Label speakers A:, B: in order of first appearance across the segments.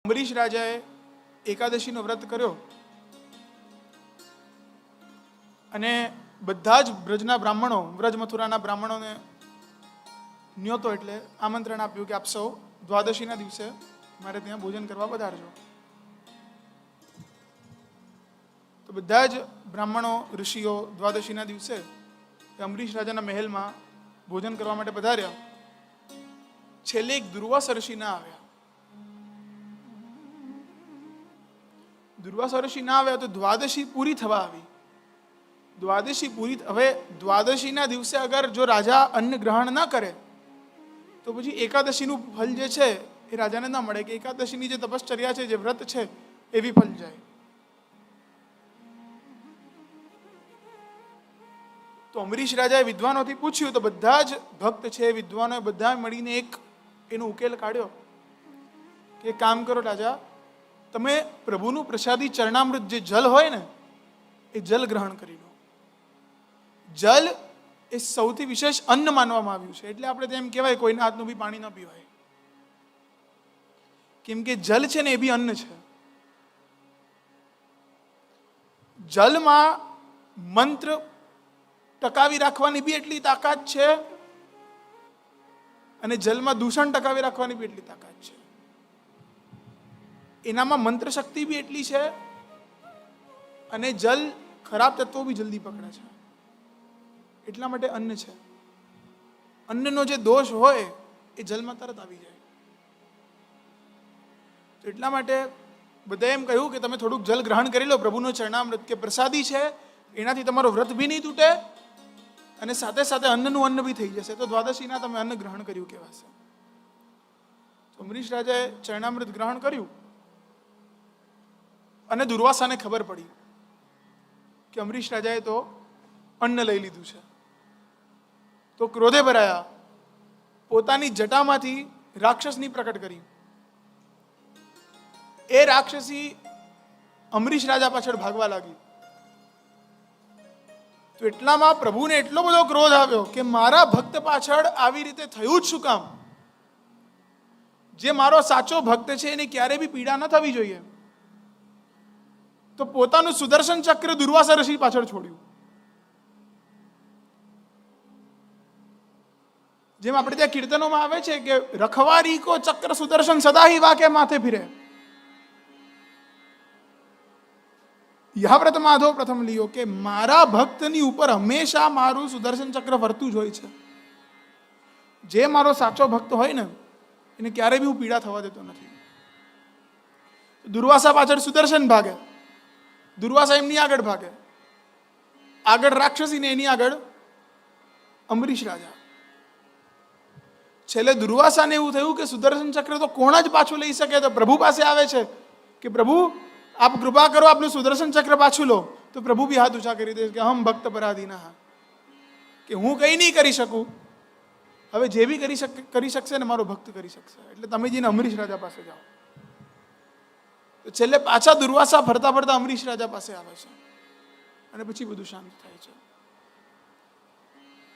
A: અંબરીશ રાજાએ એકાદશીનો વ્રત કર્યો અને બધા જ બ્રજના બ્રાહ્મણો, વ્રજ મથુરાના બ્રાહ્મણોને ન્યોતો એટલે આમંત્રણ આપ્યું કે આપ સૌ દ્વાદશીના દિવસે મારે ત્યાં ભોજન કરવા પધારજો. તો બધા જ બ્રાહ્મણો, ઋષિઓ દ્વાદશીના દિવસે અંબરીશ રાજાના મહેલમાં ભોજન કરવા માટે પધાર્યા. છેલ્લે એક દુર્વાસા ઋષિ ના આવ્યા. દુર્વાસા ઋષિ ના આવ્યા તો દ્વાદશી પૂરી થવા આવી. દ્વાદશી પૂરી, હવે દ્વાદશીના દિવસે અગર જો રાજા અન્ન ગ્રહણ ના કરે તો પછી એકાદશીનું ફલ જે છે એ રાજાને ના મળે, કે એકાદશીની જે તપશ્ચર્યા છે, જે વ્રત છે એ વિફલ જાય. તો અંબરીશ રાજાએ વિદ્વાનોથી પૂછ્યું તો બધા જ ભક્ત છે, વિદ્વાનોએ બધા મળીને એક એનો ઉકેલ કાઢ્યો કે કામ કરો રાજા, તમે પ્રભુનું પ્રસાદી ચરણામૃત જે જલ હોય ને એ જલ ગ્રહણ કરી લો. જલ એ સૌથી વિશેષ અન્ન માનવામાં આવ્યું છે, એટલે આપણે તેમ કહેવાય કોઈના હાથનું બી પાણી ન પીવાય, કેમ કે જલ છે ને એ બી અન્ન છે. જલમાં મંત્ર ટકાવી રાખવાની બી એટલી તાકાત છે અને જલમાં દૂષણ ટકાવી રાખવાની બી એટલી તાકાત છે. એનામાં મંત્ર શક્તિ બી એટલી છે અને જલ ખરાબ તત્વો બી જલ્દી પકડે છે. એટલા માટે અન્ન છે. અન્નનો જે દોષ હોય એ જલમાં તરત આવી જાય. તો એટલા માટે બધાએ એમ કહ્યું કે તમે થોડુંક જલ ગ્રહણ કરી લો, પ્રભુનો ચરણામૃત કે પ્રસાદી છે, એનાથી તમારો વ્રત બી નહીં તૂટે અને સાથે સાથે અન્નનું અન્ન બી થઈ જશે. તો દ્વાદશીના તમે અન્ન ગ્રહણ કર્યું કહેવાશે. તો અંબરીશ રાજાએ ચરણામૃત ગ્રહણ કર્યું અને દુર્વાસાને ખબર પડી કે અંબરીશ રાજાએ તો અન્ન લઈ લીધું છે. તો ક્રોધે ભરાયા, પોતાની જટામાંથી રાક્ષસની પ્રકટ કરી. એ રાક્ષસી અંબરીશ રાજા પાછળ ભાગવા લાગી. તો એટલામાં પ્રભુને એટલો બધો ક્રોધ આવ્યો કે મારા ભક્ત પાછળ આવી રીતે થયું જ શું કામ? જે મારો સાચો ભક્ત છે એને ક્યારે બી પીડા ન થવી જોઈએ. તો પોતાનું સુદર્શન ચક્ર દુર્વાસા ઋષિ પાછળ છોડ્યું. જેમ આપણે ત્યાં કીર્તનોમાં આવે છે કે રખવારી કો ચક્ર સુદર્શન સદા હી વાકે માથે ફિરે, યહ વ્રત માધવ પ્રથમ લિયો, કે મારા ભક્તની ઉપર હંમેશા મારું સુદર્શન ચક્ર ફરતું જ હોય છે. જે મારો સાચો ભક્ત હોય ને એને ક્યારે બી હું પીડા થવા દેતો નથી. દુર્વાસા પાછળ સુદર્શન ભાગે, દુર્વાસા એમની આગળ ભાગે, આગળ રાક્ષસી ને એની આગળ અંબરીશ રાજા. છેલ્લે દુર્વાસાને એવું થયું કે સુદર્શન ચક્ર તો કોણ જ પાછું લઈ શકે? તો પ્રભુ પાસે આવે છે કે પ્રભુ આપ કૃપા કરો, આપનું સુદર્શન ચક્ર પાછું લો. તો પ્રભુ બી હાથ ઊંચા કરી દે કે હમ ભક્ત પરાધીના, કે હું કંઈ નહીં કરી શકું, હવે જે બી કરી શકશે ને મારો ભક્ત કરી શકશે, એટલે તમે જઈને અંબરીશ રાજા પાસે જાઓ. તો છેલ્લે પાછા દુર્વાસા ફરતા ફરતા અંબરીશ રાજા પાસે આવે છે અને પછી બધું શાંત થાય છે.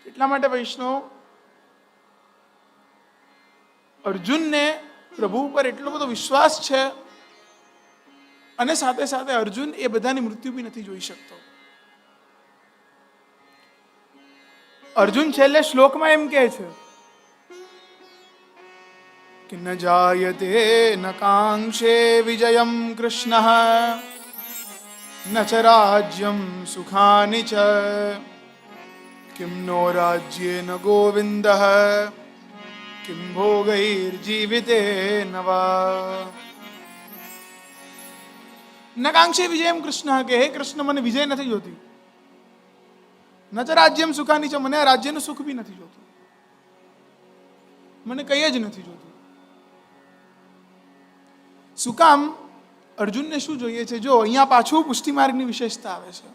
A: એટલા માટે વૈષ્ણવ અર્જુનને પ્રભુ ઉપર એટલો બધો વિશ્વાસ છે અને સાથે સાથે અર્જુન એ બધાની મૃત્યુ બી નથી જોઈ શકતો. અર્જુન છેલ્લે શ્લોકમાં એમ કહે છે કે ન જાયતે ન કાંક્ષે વિજયમ કૃષ્ણ ન ચ રાજ્યમ સુખાનિ ચ કિમ નો રાજ્યે ન ગોવિંદ કિમ ભોગૈર્જીવિતે નવા. ન કાંક્ષે વિજયમ કૃષ્ણ, કે હે કૃષ્ણ મને વિજય નથી જોતી. ન ચ રાજ્યમ સુખાની છે, મને આ રાજ્યનું સુખ બી નથી જોતું, મને કઈ જ નથી જોતું. શું કામ? અર્જુનને શું જોઈએ છે? જો અહીંયા પાછું પુષ્ટિ માર્ગની વિશેષતા આવે છે.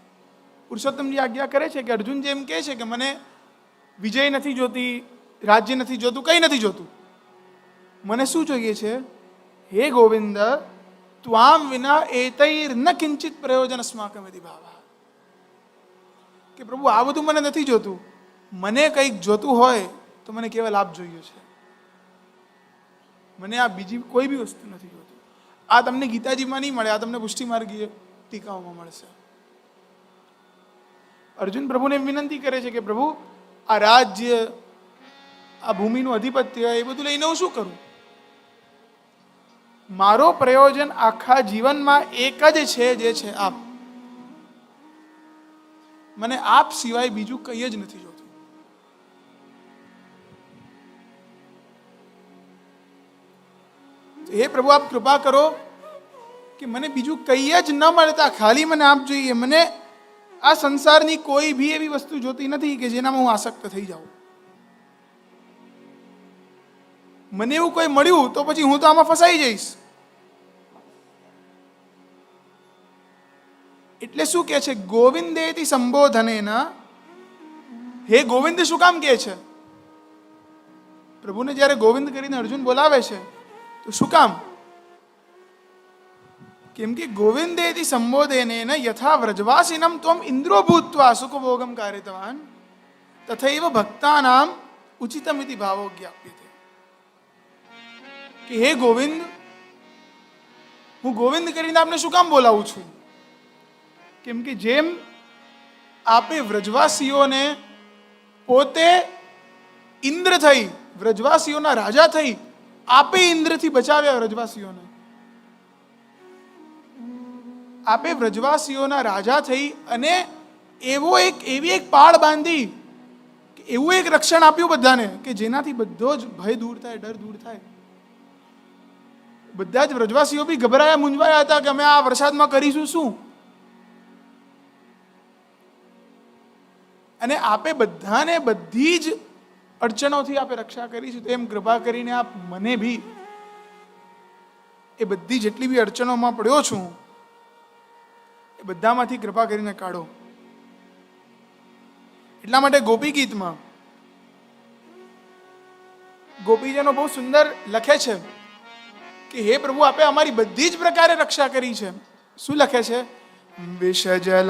A: પુરુષોત્તમજી આજ્ઞા કરે છે કે અર્જુન જેમ કહે છે કે મને વિજય નથી જોતી, રાજ્ય નથી જોતું, કઈ નથી જોતું, મને શું જોઈએ છે? હે ગોવિંદ, ત્વામ વિના એતૈર ન કિંચિત પ્રયોજન અસ્માકમ યદિ ભાવઃ, કે પ્રભુ આ બધું મને નથી જોતું, મને કંઈક જોતું હોય તો મને કેવલ આપ જોઈએ છે, મને આ બીજી કોઈ બી વસ્તુ નથી જોતી. આ તમને ગીતાજીમાં નહીં મળે, આ તમને પુષ્ટિ માર્ગીય ટીકાઓમાં મળશે. અર્જુન પ્રભુને વિનંતી કરે છે કે પ્રભુ, આ રાજ્ય, આ ભૂમિનું અધિપત્ય, એ બધું લઈને હું શું કરું? મારો પ્રયોજન આખા જીવનમાં એક જ છે, જે છે આપ. મને આપ સિવાય બીજું કંઈ જ નથી જોતું. હે પ્રભુ, આપ કૃપા કરો કે મને બીજું કંઈ જ ન મળતા ખાલી મને આપ જોઈએ. મને આ સંસારની કોઈ બી એવી વસ્તુ જોતી નથી કે જેનામાં હું આસક્ત થઈ જાઉં. મને એવું કોઈ મળ્યું તો પછી હું તો આમાં ફસાઈ જઈશ. એટલે શું કે છે? ગોવિંદેતિ સંબોધનેના. હે ગોવિંદ શું કામ કહે છે? પ્રભુને જ્યારે ગોવિંદ કરીને અર્જુન બોલાવે છે તો શું કામ? કેમ કે ગોવિંદેતિ સંબોધનેન યથા વ્રજવાસિનમ ત્વમ ઇન્દ્રો ભૂત્વા સુખભોગમ કારિતવાન તથૈવ ભક્તાનામ ઉચિતમિતિ ભાવો જ્ઞાપ્યતે. કે હે ગોવિંદ, હું ગોવિંદ કરીને આપને શું કામ બોલાવું છું? કેમ કે જેમ આપે વ્રજવાસીઓને પોતે ઇન્દ્ર થઈ, વ્રજવાસીઓના રાજા થઈ, આપે ઇન્દ્રથી બચાવ્યા વ્રજવાસીઓને. આપે વ્રજવાસીઓના રાજા થઈ અને એવી એક પાળ બાંધી, એવું એક રક્ષણ આપ્યું બધાને કે જેનાથી બધો જ ભય દૂર થાય, ડર દૂર થાય. બધા જ વ્રજવાસીઓ બી ગભરાયા, મૂંઝવાયા હતા કે અમે આ વરસાદમાં કરીશું શું? અને આપે બધાને બધી જ અડચણોથી આપે રક્ષા કરીશું. તો એમ કૃપા કરીને આપ મને બી એ બધી જેટલી બી અડચણોમાં પડ્યો છું એ બધામાંથી કૃપા કરીને કાઢો. એટલા માટે ગોપી ગીતમાં ગોપીજનો બહુ સુંદર લખે છે કે હે પ્રભુ, આપે અમારી બધી જ પ્રકારે રક્ષા કરી છે. શું લખે છે? વિષજલાપ્યયા